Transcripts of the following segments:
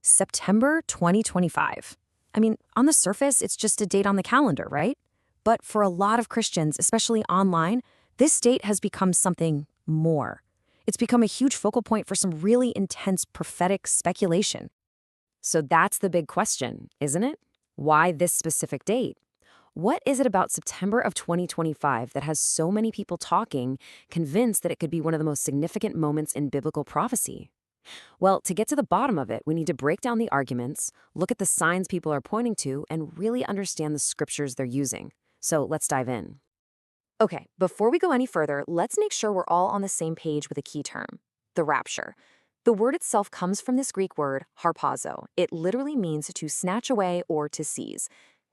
September 2025. I mean, on the surface, it's just a date on the calendar, right? But for a lot of Christians, especially online, this date has become something more. It's become a huge focal point for some really intense prophetic speculation. So that's the big question, isn't it? Why this specific date? What is it about September of 2025 that has so many people talking, convinced that it could be one of the most significant moments in biblical prophecy? Well, to get to the bottom of it, we need to break down the arguments, look at the signs people are pointing to, and really understand the scriptures they're using. So let's dive in. Okay, before we go any further, let's make sure we're all on the same page with a key term, the rapture. The word itself comes from this Greek word, harpazo. It literally means to snatch away or to seize.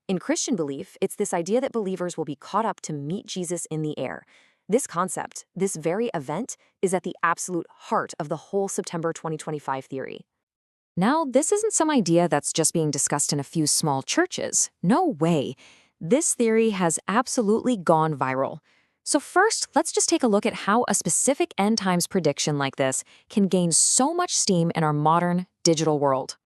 In Christian belief, it's this idea that believers will be caught up to meet Jesus in the air. This concept, this very event, is at the absolute heart of the whole September 2025 theory. Now, this isn't some idea that's just being discussed in a few small churches. No way. This theory has absolutely gone viral. So first, let's just take a look at how a specific end times prediction like this can gain so much steam in our modern digital world.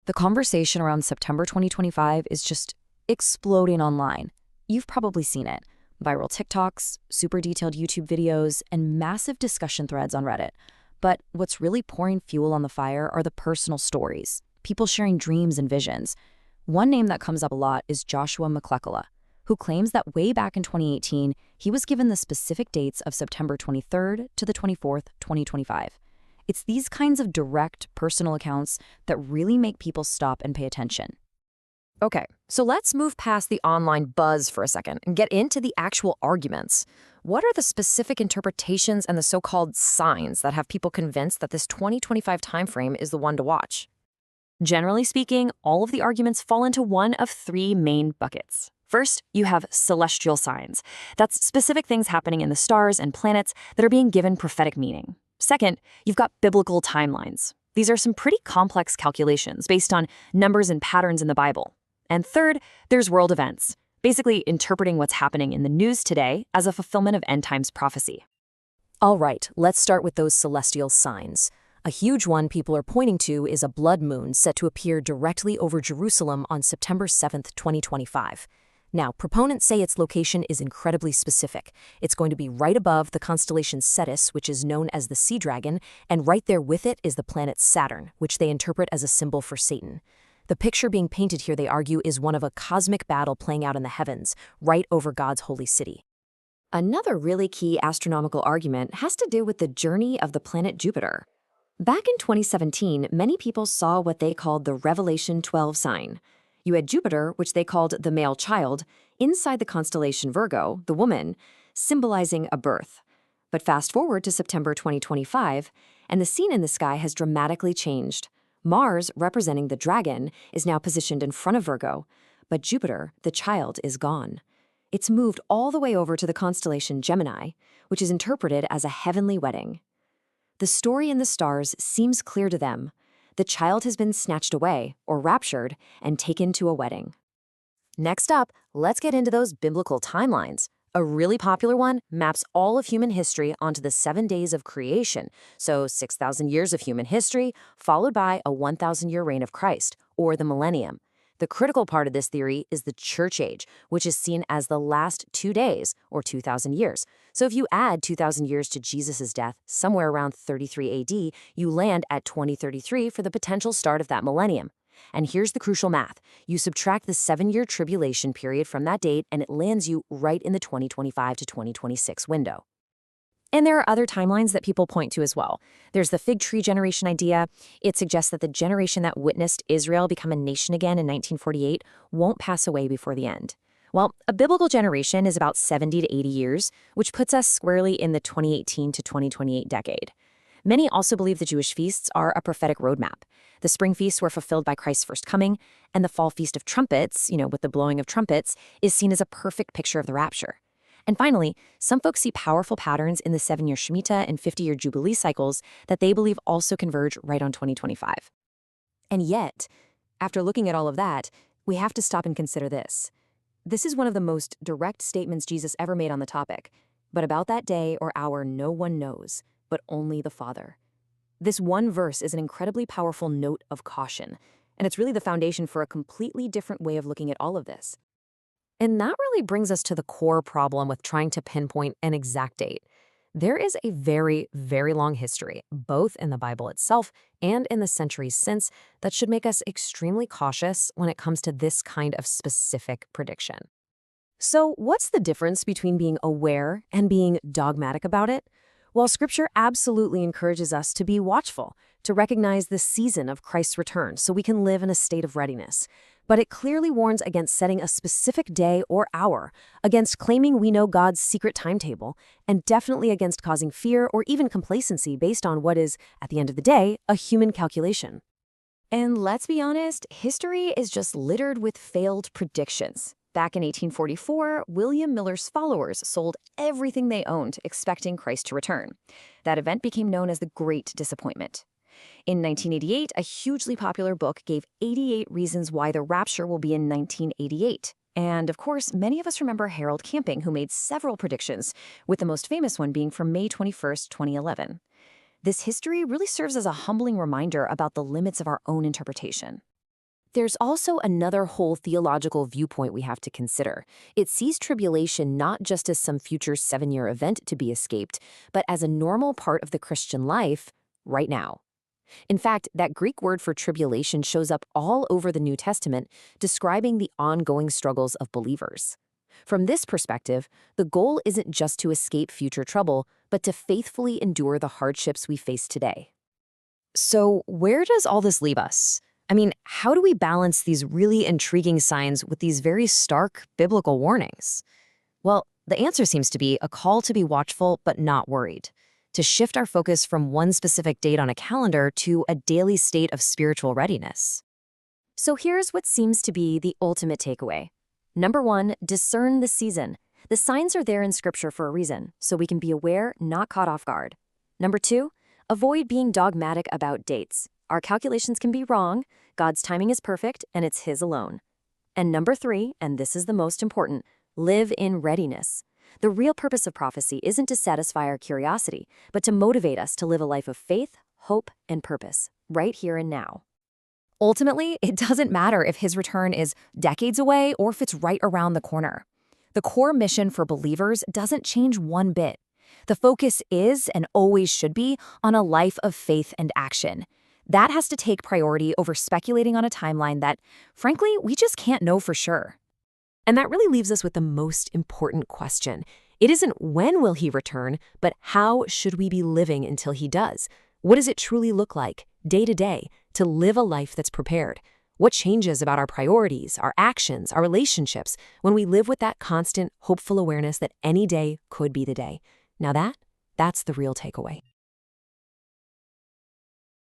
The conversation around September 2025 is just exploding online. You've probably seen it. Viral TikToks, super detailed YouTube videos, and massive discussion threads on Reddit. But what's really pouring fuel on the fire are the personal stories, people sharing dreams and visions. One name that comes up a lot is Joshua McClellan, who claims that way back in 2018, he was given the specific dates of September 23rd to the 24th, 2025. It's these kinds of direct, personal accounts that really make people stop and pay attention. Okay, so let's move past the online buzz for a second and get into the actual arguments. What are the specific interpretations and the so-called signs that have people convinced that this 2025 timeframe is the one to watch? Generally speaking, all of the arguments fall into one of three main buckets. First, you have celestial signs. That's specific things happening in the stars and planets that are being given prophetic meaning. Second, you've got biblical timelines. These are some pretty complex calculations based on numbers and patterns in the Bible. And third, there's world events, basically interpreting what's happening in the news today as a fulfillment of end times prophecy. All right, let's start with those celestial signs. A huge one people are pointing to is a blood moon set to appear directly over Jerusalem on September 7th, 2025. Now, proponents say its location is incredibly specific. It's going to be right above the constellation Cetus, which is known as the Sea Dragon, and right there with it is the planet Saturn, which they interpret as a symbol for Satan. The picture being painted here, they argue, is one of a cosmic battle playing out in the heavens, right over God's holy city. Another really key astronomical argument has to do with the journey of the planet Jupiter. Back in 2017, many people saw what they called the Revelation 12 sign. You had Jupiter, which they called the male child, inside the constellation Virgo, the woman, symbolizing a birth. But fast forward to September 2025, and the scene in the sky has dramatically changed. Mars, representing the dragon, is now positioned in front of Virgo, but Jupiter, the child, is gone. It's moved all the way over to the constellation Gemini, which is interpreted as a heavenly wedding. The story in the stars seems clear to them. The child has been snatched away, or raptured, and taken to a wedding. Next up, let's get into those biblical timelines. A really popular one maps all of human history onto the 7 days of creation, so 6,000 years of human history, followed by a 1,000-year reign of Christ, or the millennium. The critical part of this theory is the church age, which is seen as the last 2 days, or 2,000 years. So if you add 2,000 years to Jesus' death, somewhere around 33 AD, you land at 2033 for the potential start of that millennium. And here's the crucial math. You subtract the 7-year tribulation period from that date, and it lands you right in the 2025 to 2026 window. And there are other timelines that people point to as well. There's the fig tree generation idea. It suggests that the generation that witnessed Israel become a nation again in 1948 won't pass away before the end. Well, a biblical generation is about 70 to 80 years, which puts us squarely in the 2018 to 2028 decade. Many also believe the Jewish feasts are a prophetic roadmap. The spring feasts were fulfilled by Christ's first coming, and the fall feast of trumpets, with the blowing of trumpets, is seen as a perfect picture of the rapture. And finally, some folks see powerful patterns in the 7-year Shemitah and 50-year Jubilee cycles that they believe also converge right on 2025. And yet, after looking at all of that, we have to stop and consider this. This is one of the most direct statements Jesus ever made on the topic. But about that day or hour no one knows, but only the Father. This one verse is an incredibly powerful note of caution, and it's really the foundation for a completely different way of looking at all of this. And that really brings us to the core problem with trying to pinpoint an exact date. There is a very, very long history, both in the Bible itself and in the centuries since, that should make us extremely cautious when it comes to this kind of specific prediction. So, what's the difference between being aware and being dogmatic about it? Well, Scripture absolutely encourages us to be watchful, to recognize the season of Christ's return so we can live in a state of readiness. But it clearly warns against setting a specific day or hour, against claiming we know God's secret timetable, and definitely against causing fear or even complacency based on what is, at the end of the day, a human calculation. And let's be honest, history is just littered with failed predictions. Back in 1844, William Miller's followers sold everything they owned, expecting Christ to return. That event became known as the Great Disappointment. In 1988, a hugely popular book gave 88 reasons why the rapture will be in 1988. And of course, many of us remember Harold Camping, who made several predictions, with the most famous one being from May 21st, 2011. This history really serves as a humbling reminder about the limits of our own interpretation. There's also another whole theological viewpoint we have to consider. It sees tribulation not just as some future 7-year event to be escaped, but as a normal part of the Christian life right now. In fact, that Greek word for tribulation shows up all over the New Testament, describing the ongoing struggles of believers. From this perspective, the goal isn't just to escape future trouble, but to faithfully endure the hardships we face today. So, where does all this leave us? I mean, how do we balance these really intriguing signs with these very stark biblical warnings? Well, the answer seems to be a call to be watchful but not worried, to shift our focus from one specific date on a calendar to a daily state of spiritual readiness. So here's what seems to be the ultimate takeaway. Number 1, discern the season. The signs are there in Scripture for a reason, so we can be aware, not caught off guard. Number 2, avoid being dogmatic about dates. Our calculations can be wrong, God's timing is perfect, and it's His alone. And number 3, and this is the most important, live in readiness. The real purpose of prophecy isn't to satisfy our curiosity, but to motivate us to live a life of faith, hope, and purpose, right here and now. Ultimately, it doesn't matter if His return is decades away or if it's right around the corner. The core mission for believers doesn't change one bit. The focus is, and always should be, on a life of faith and action. That has to take priority over speculating on a timeline that, frankly, we just can't know for sure. And that really leaves us with the most important question. It isn't when will He return, but how should we be living until He does? What does it truly look like, day to day, to live a life that's prepared? What changes about our priorities, our actions, our relationships when we live with that constant, hopeful awareness that any day could be the day? Now that's the real takeaway.